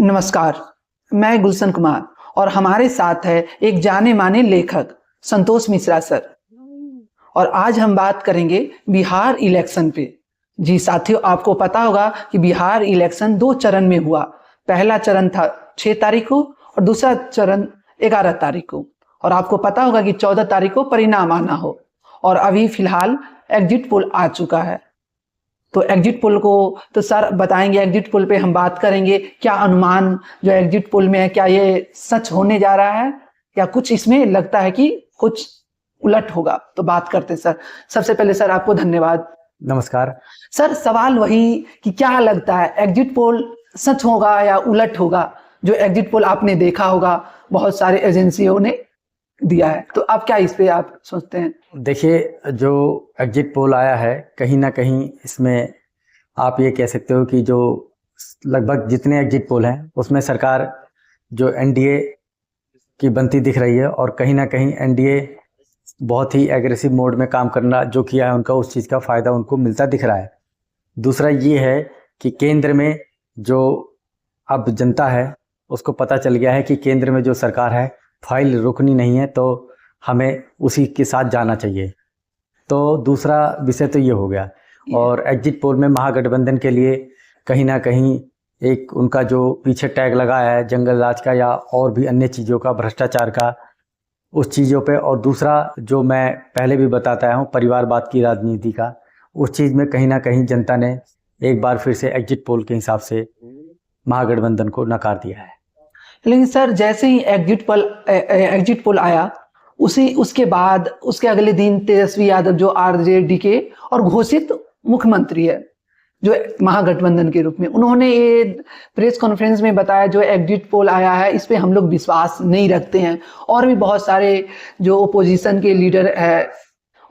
नमस्कार, मैं गुलशन कुमार और हमारे साथ है एक जाने माने लेखक संतोष मिश्रा सर। और आज हम बात करेंगे बिहार इलेक्शन पे। जी साथियों, आपको पता होगा कि बिहार इलेक्शन 2 चरण में हुआ। पहला चरण था 6 तारीख को और दूसरा चरण 11 तारीख को। और आपको पता होगा कि 14 तारीख को परिणाम आना हो। और अभी फिलहाल एग्जिट पोल आ चुका है। तो एग्जिट पोल को तो सर बताएंगे। एग्जिट पोल पे हम बात करेंगे, क्या अनुमान जो एग्जिट पोल में है, क्या ये सच होने जा रहा है या कुछ इसमें लगता है कि कुछ उलट होगा। तो बात करते हैं सर। सबसे पहले सर आपको धन्यवाद। नमस्कार सर, सवाल वही कि क्या लगता है एग्जिट पोल सच होगा या उलट होगा। जो एग्जिट पोल आपने देखा होगा, बहुत सारे एजेंसियों ने दिया है, तो आप क्या इस पे आप सोचते हैं? देखिए, जो एग्जिट पोल आया है कहीं ना कहीं इसमें आप ये कह सकते हो कि जो लगभग जितने एग्जिट पोल हैं उसमें सरकार जो एनडीए की बनती दिख रही है और कहीं ना कहीं एनडीए बहुत ही एग्रेसिव मोड में काम करना जो किया है उनका, उस चीज़ का फ़ायदा उनको मिलता दिख रहा है। दूसरा ये है कि केंद्र में जो अब जनता है उसको पता चल गया है कि केंद्र में जो सरकार है फाइल रुकनी नहीं है, तो हमें उसी के साथ जाना चाहिए। तो दूसरा विषय तो ये हो गया। और एग्जिट पोल में महागठबंधन के लिए कहीं ना कहीं एक उनका जो पीछे टैग लगाया है जंगल राज का या और भी अन्य चीज़ों का, भ्रष्टाचार का, उस चीज़ों पे। और दूसरा जो मैं पहले भी बताता हूँ परिवारवाद की राजनीति का, उस चीज़ में कहीं ना कहीं जनता ने एक बार फिर से एग्जिट पोल के हिसाब से महागठबंधन को नकार दिया है। लेकिन सर, जैसे ही एग्जिट पोल आया उसके बाद उसके अगले दिन तेजस्वी यादव जो आरजेडी के और घोषित मुख्यमंत्री है जो महागठबंधन के रूप में, उन्होंने ये प्रेस कॉन्फ्रेंस में बताया जो एग्जिट पोल आया है इस पे हम लोग विश्वास नहीं रखते हैं। और भी बहुत सारे जो ओपोजिशन के लीडर है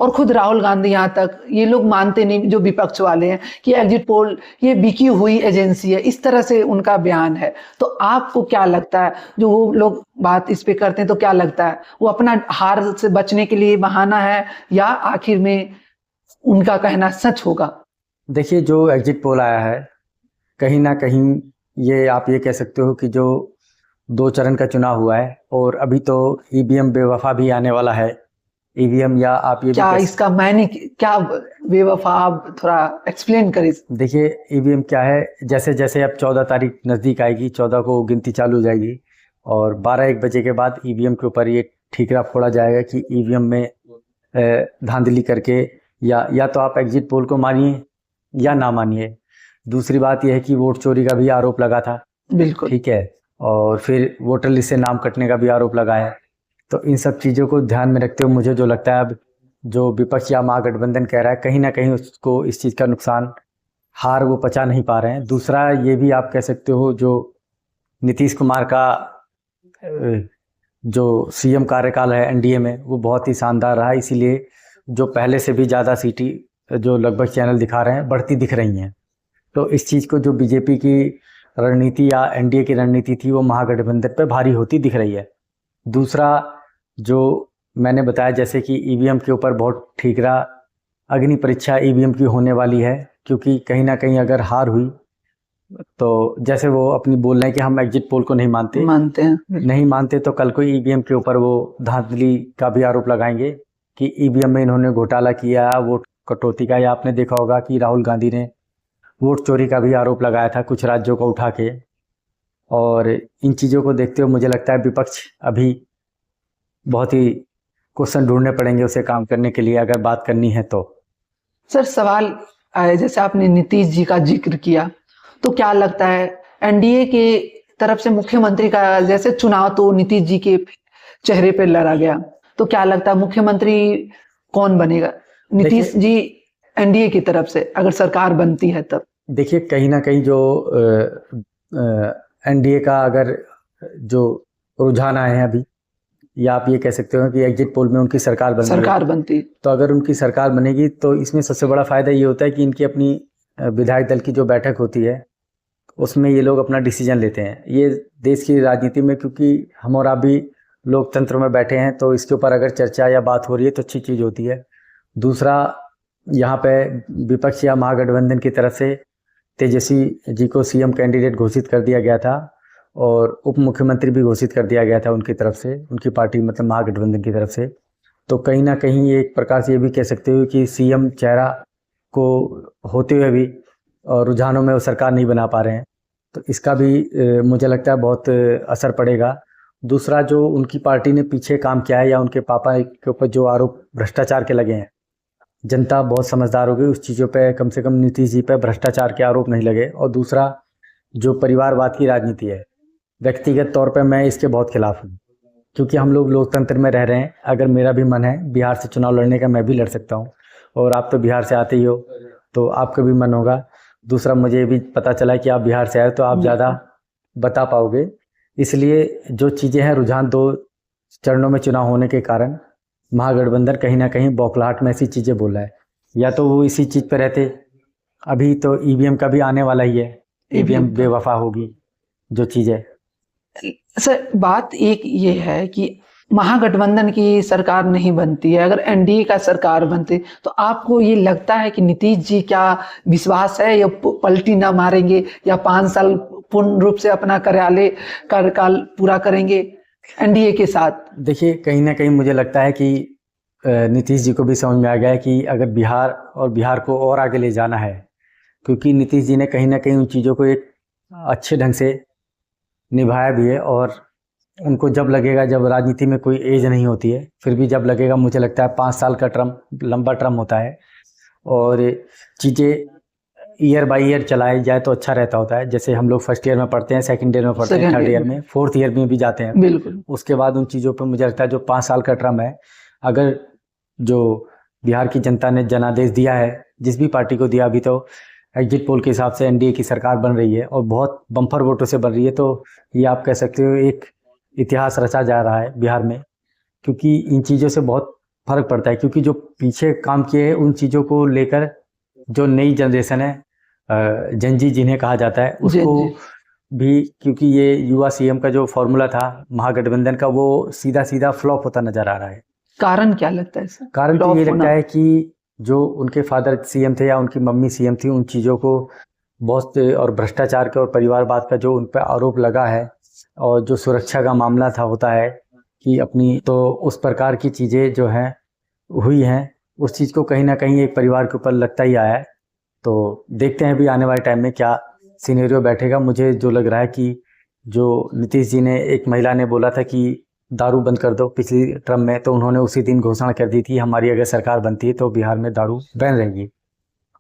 और खुद राहुल गांधी, यहाँ तक ये लोग मानते नहीं, जो विपक्ष वाले हैं, कि एग्जिट पोल ये बिकी हुई एजेंसी है। इस तरह से उनका बयान है। तो आपको क्या लगता है, जो वो लोग बात इस पे करते हैं, तो क्या लगता है वो अपना हार से बचने के लिए बहाना है या आखिर में उनका कहना सच होगा? देखिए, जो एग्जिट पोल आया है कहीं ना कहीं ये आप ये कह सकते हो कि जो 2 चरण का चुनाव हुआ है और अभी तो ईवीएम बेवफा भी आने वाला है। ईवीएम या आप ये क्या इसका मायने क्या बेवफा, आप थोड़ा एक्सप्लेन करें। देखिए, ईवीएम क्या है, जैसे जैसे अब 14 तारीख नज़दीक आएगी, 14 को गिनती चालू हो जाएगी और 12-1 बजे के बाद ईवीएम के ऊपर ये ठीकरा फोड़ा जाएगा कि ईवीएम में धांधली करके या तो आप एग्जिट पोल को मानिए या ना मानिए। दूसरी बात यह है कि वोट चोरी का भी आरोप लगा था। बिल्कुल ठीक है। और फिर वोटर लिस्ट से नाम कटने का भी आरोप लगा है। तो इन सब चीज़ों को ध्यान में रखते हुए मुझे जो लगता है, अब जो विपक्ष या महागठबंधन कह रहा है कहीं ना कहीं उसको इस चीज़ का नुकसान, हार वो पचा नहीं पा रहे हैं। दूसरा ये भी आप कह सकते हो जो नीतीश कुमार का जो सीएम कार्यकाल है एनडीए में वो बहुत ही शानदार रहा, इसीलिए जो पहले से भी ज़्यादा सीटें जो लगभग चैनल दिखा रहे हैं बढ़ती दिख रही हैं। तो इस चीज़ को जो बीजेपी की रणनीति या एनडीए की रणनीति थी वो महागठबंधन पे भारी होती दिख रही है। दूसरा जो मैंने बताया जैसे कि ईवीएम के ऊपर बहुत ठीकरा अग्नि परीक्षा ईवीएम की होने वाली है, क्योंकि कहीं ना कहीं अगर हार हुई तो जैसे वो अपनी बोल रहे हैं कि हम एग्जिट पोल को नहीं मानते तो कल को ईवीएम के ऊपर वो धांधली का भी आरोप लगाएंगे कि ईवीएम में इन्होंने घोटाला किया, वोट कटौती का। या आपने देखा होगा कि राहुल गांधी ने वोट चोरी का भी आरोप लगाया था कुछ राज्यों को उठा के। और इन चीज़ों को देखते हुए मुझे लगता है विपक्ष अभी बहुत ही क्वेश्चन ढूंढने पड़ेंगे उसे काम करने के लिए, अगर बात करनी है तो। सर, सवाल आए, जैसे आपने नीतीश जी का जिक्र किया, तो क्या लगता है एनडीए के तरफ से मुख्यमंत्री का जैसे चुनाव तो नीतीश जी के चेहरे पे लड़ा गया, तो क्या लगता है मुख्यमंत्री कौन बनेगा? नीतीश जी एनडीए की तरफ से अगर सरकार बनती है तब? देखिए, कहीं ना कहीं जो एनडीए का अगर जो रुझान आए हैं अभी, या आप ये कह सकते हो कि एग्जिट पोल में उनकी सरकार बनती, तो अगर उनकी सरकार बनेगी तो इसमें सबसे बड़ा फायदा ये होता है कि इनकी अपनी विधायक दल की जो बैठक होती है उसमें ये लोग अपना डिसीजन लेते हैं। ये देश की राजनीति में, क्योंकि हम और आप भी लोकतंत्र में बैठे हैं, तो इसके ऊपर अगर चर्चा या बात हो रही है तो अच्छी चीज़ होती है। दूसरा, यहाँ पे विपक्ष या महागठबंधन की तरफ से तेजस्वी जी को सीएम कैंडिडेट घोषित कर दिया गया था और उप मुख्यमंत्री भी घोषित कर दिया गया था उनकी तरफ से, उनकी पार्टी मतलब महागठबंधन की तरफ से। तो कहीं ना कहीं एक प्रकार से ये भी कह सकते हो कि सीएम चेहरा को होते हुए भी और रुझानों में वो सरकार नहीं बना पा रहे हैं, तो इसका भी मुझे लगता है बहुत असर पड़ेगा। दूसरा, जो उनकी पार्टी ने पीछे काम किया है या उनके पापा के ऊपर जो आरोप भ्रष्टाचार के लगे हैं, जनता बहुत समझदार हो गई उस चीज़ों पे, कम से कम नीतीश जी पे भ्रष्टाचार के आरोप नहीं लगे। और दूसरा, जो परिवारवाद की राजनीति है, व्यक्तिगत तौर पे मैं इसके बहुत खिलाफ हूँ, क्योंकि हम लोग लोकतंत्र में रह रहे हैं। अगर मेरा भी मन है बिहार से चुनाव लड़ने का, मैं भी लड़ सकता हूँ, और आप तो बिहार से आते ही हो तो आपका भी मन होगा। दूसरा, मुझे भी पता चला कि आप बिहार से आए तो आप ज़्यादा बता पाओगे। इसलिए जो चीज़ें हैं, रुझान 2 चरणों में चुनाव होने के कारण महागठबंधन कहीं ना कहीं बौखलाहट में ऐसी चीज़ें बोल रहा है, या तो वो इसी चीज़ पे रहते। अभी तो ईवीएम का भी आने वाला ही है, ईवीएम बेवफा होगी जो चीज़ है। सर, बात एक ये है कि महागठबंधन की सरकार नहीं बनती है, अगर एनडीए का सरकार बनती तो आपको ये लगता है कि नीतीश जी क्या विश्वास है या पलटी ना मारेंगे या 5 साल पूर्ण रूप से अपना कार्यकाल पूरा करेंगे एनडीए के साथ? देखिए, कहीं ना कहीं मुझे लगता है कि नीतीश जी को भी समझ में आ गया है कि अगर बिहार को और आगे ले जाना है, क्योंकि नीतीश जी ने कहीं ना कहीं उन चीज़ों को एक अच्छे ढंग से निभाया भी है। और उनको जब लगेगा, जब राजनीति में कोई एज नहीं होती है, फिर भी जब लगेगा, मुझे लगता है 5 साल का टर्म लंबा टर्म होता है और चीज़ें ईयर बाय ईयर चलाई जाए तो अच्छा रहता होता है। जैसे हम लोग फर्स्ट ईयर में पढ़ते हैं, सेकंड ईयर में पढ़ते हैं, थर्ड ईयर में, फोर्थ ईयर में भी जाते हैं। बिल्कुल। उसके बाद उन चीज़ों पर मुझे लगता है जो 5 साल का टर्म है, अगर जो बिहार की जनता ने जनादेश दिया है, जिस भी पार्टी को दिया, अभी तो एग्जिट पोल के हिसाब से एनडीए की सरकार बन रही है और बहुत बम्पर वोटों से बन रही है, तो ये आप कह सकते हो एक इतिहास रचा जा रहा है बिहार में। क्योंकि इन चीज़ों से बहुत फर्क पड़ता है, क्योंकि जो पीछे काम किए हैं उन चीज़ों को लेकर जो नई जनरेशन है, जनजी जिन्हें कहा जाता है, उसको भी, क्योंकि ये युवा सीएम का जो फॉर्मूला था महागठबंधन का, वो सीधा सीधा फ्लॉप होता नजर आ रहा है। कारण क्या लगता है सर? कारण तो ये लगता है कि जो उनके फादर सीएम थे या उनकी मम्मी सीएम थी, उन चीज़ों को बहुत, और भ्रष्टाचार के और परिवारवाद का जो उन पर आरोप लगा है, और जो सुरक्षा का मामला था होता है कि अपनी, तो उस प्रकार की चीज़ें जो हैं हुई हैं, उस चीज़ को कहीं ना कहीं एक परिवार के ऊपर लगता ही आया है। तो देखते हैं भी आने वाले टाइम में क्या सिनेरियो बैठेगा। मुझे जो लग रहा है कि जो नीतीश जी ने, एक महिला ने बोला था कि दारू बंद कर दो पिछली टर्म में, तो उन्होंने उसी दिन घोषणा कर दी थी हमारी अगर सरकार बनती है तो बिहार में दारू बैन रहेगी।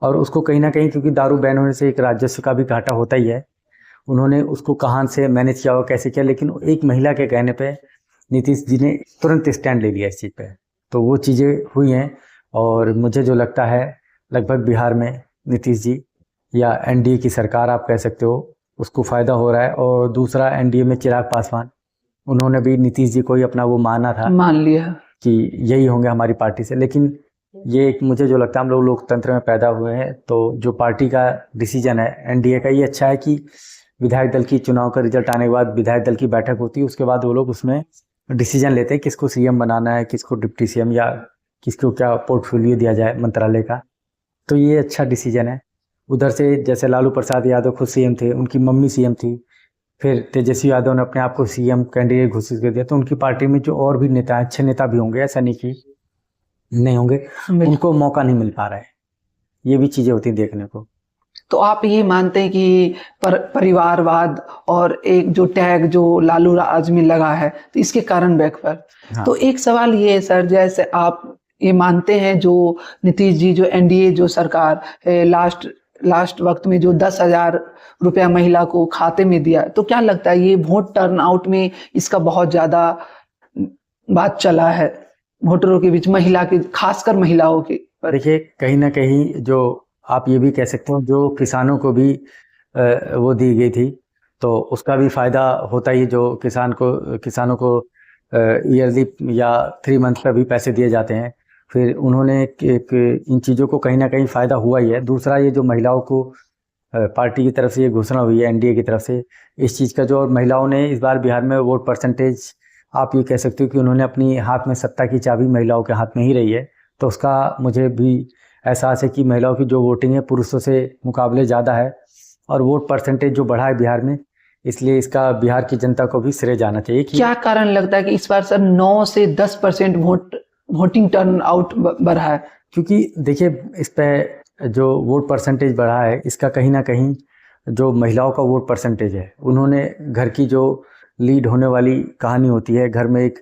और उसको कहीं ना कहीं, क्योंकि दारू बैन होने से एक राजस्व का भी घाटा होता ही है, उन्होंने उसको कहाँ से मैनेज किया और कैसे किया, लेकिन एक महिला के कहने पे नीतीश जी ने तुरंत स्टैंड ले लिया इस चीज़ पे। तो वो चीज़ें हुई हैं, और मुझे जो लगता है लगभग बिहार में नीतीश जी या एनडीए की सरकार आप कह सकते हो, उसको फ़ायदा हो रहा है। और दूसरा, एनडीए में चिराग पासवान, उन्होंने भी नीतीश जी को ही अपना वो मान लिया कि यही होंगे हमारी पार्टी से। लेकिन ये एक, मुझे जो लगता है, हम लोग लोकतंत्र में पैदा हुए हैं, तो जो पार्टी का डिसीजन है एनडीए का, ये अच्छा है कि विधायक दल की चुनाव का रिजल्ट आने के बाद विधायक दल की बैठक होती है, उसके बाद वो लोग उसमें डिसीजन लेते हैं किसको सीएम बनाना है, किसको डिप्टी सीएम, या किसको क्या पोर्टफोलियो दिया जाए मंत्रालय का। तो ये अच्छा डिसीजन है। उधर से जैसे लालू प्रसाद यादव खुद सीएम थे, उनकी मम्मी सीएम थी, फिर तेजस्वी यादव ने अपने आप को सीएम कैंडिडेट घोषित कर दिया, तो उनकी पार्टी में जो और भी नेता, अच्छे नेता भी होंगे, ऐसा नहीं कि नहीं होंगे, उनको मौका नहीं मिल पा रहा है। ये भी चीज़ें होती देखने को। तो आप ये मानते हैं कि परिवारवाद और एक जो टैग जो लालू राज में लगा है, तो इसके कारण बैकफायर। हाँ। तो एक सवाल ये है सर, जैसे आप ये मानते हैं जो नीतीश जी, जो एनडीए जो सरकार लास्ट वक्त में जो 10,000 रुपया महिला को खाते में दिया, तो क्या लगता है ये वोट टर्नआउट में इसका बहुत ज्यादा बात चला है वोटरों के बीच, महिला के, खासकर महिलाओं के? देखिए, कहीं ना कहीं जो आप ये भी कह सकते हो, जो किसानों को भी वो दी गई थी, तो उसका भी फायदा होता ही। जो किसानों को ईयरली या 3 मंथ का भी पैसे दिए जाते हैं, फिर उन्होंने इन चीज़ों को कहीं ना कहीं फ़ायदा हुआ ही है। दूसरा, ये जो महिलाओं को पार्टी की तरफ से ये घोषणा हुई है एनडीए की तरफ से, इस चीज़ का जो, और महिलाओं ने इस बार बिहार में वोट परसेंटेज, आप ये कह सकते हो कि उन्होंने अपनी हाथ में सत्ता की चाबी महिलाओं के हाथ में ही रही है। तो उसका मुझे भी एहसास है कि महिलाओं की जो वोटिंग है पुरुषों से मुकाबले ज़्यादा है, और वोट परसेंटेज जो बढ़ा है बिहार में, इसलिए इसका बिहार की जनता को भी श्रेय जाना चाहिए कि क्या कारण लगता है कि इस बार सर 9 से 10% वोटिंग टर्न आउट बढ़ा है? क्योंकि देखिए इस पे जो वोट परसेंटेज बढ़ा है, इसका कहीं ना कहीं जो महिलाओं का वोट परसेंटेज है, उन्होंने घर की जो लीड होने वाली कहानी होती है, घर में एक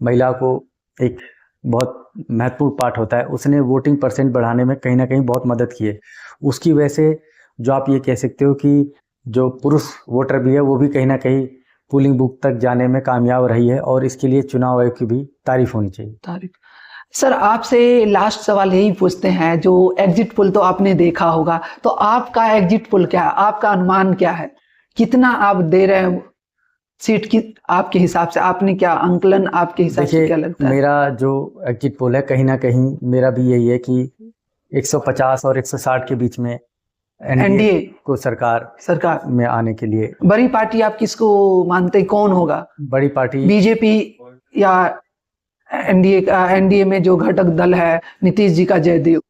महिला को एक बहुत महत्वपूर्ण पार्ट होता है, उसने वोटिंग परसेंट बढ़ाने में कहीं ना कहीं बहुत मदद की है। उसकी वजह से जो आप ये कह सकते हो कि जो पुरुष वोटर भी है वो भी कहीं ना कहीं पोलिंग बूथ तक जाने में कामयाब रही है, और इसके लिए चुनाव आयोग की भी तारीफ होनी चाहिए। तारीफ। सर आपसे लास्ट सवाल यही पूछते हैं, जो एग्जिट पोल तो आपने देखा होगा, तो आपका एग्जिट पोल क्या है, आपका अनुमान क्या है, कितना आप दे रहे हैं सीट की? आपके हिसाब से आपने क्या आंकलन, आपके हिसाब से क्या लगता है? मेरा जो एग्जिट पोल है, कहीं ना कहीं मेरा भी यही है कि 150 और 160 के बीच में एनडीए को सरकार में आने के लिए। बड़ी पार्टी आप किसको मानते हैं, कौन होगा बड़ी पार्टी? बीजेपी या एनडीए में जो घटक दल है नीतीश जी का जयदेव?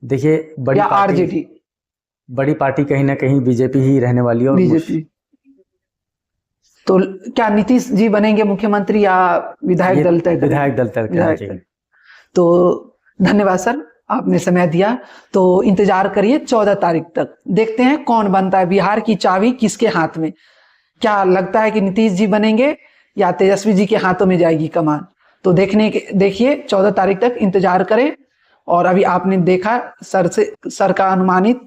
देखिए या आरजेडी? बड़ी पार्टी कहीं ना कहीं बीजेपी ही रहने वाली है। और बीजेपी तो क्या नीतीश जी बनेंगे मुख्यमंत्री या विधायक दल तय? विधायक दल तय करना चाहिए। तो धन्यवाद सर, आपने समय दिया। तो इंतजार करिए 14 तारीख तक, देखते हैं कौन बनता है, बिहार की चाबी किसके हाथ में। क्या लगता है कि नीतीश जी बनेंगे या तेजस्वी जी के हाथों में जाएगी कमान? तो देखिए 14 तारीख तक इंतजार करें। और अभी आपने देखा सर का अनुमानित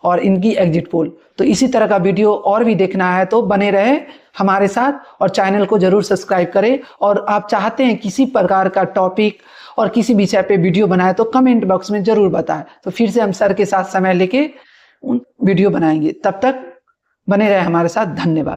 और इनकी एग्जिट पोल। तो इसी तरह का वीडियो और भी देखना है तो बने रहे हमारे साथ, और चैनल को जरूर सब्सक्राइब करें। और आप चाहते हैं किसी प्रकार का टॉपिक और किसी विषय पे वीडियो बनाए तो कमेंट बॉक्स में जरूर बताएं, तो फिर से हम सर के साथ समय लेके वीडियो बनाएंगे। तब तक बने रहे हमारे साथ। धन्यवाद।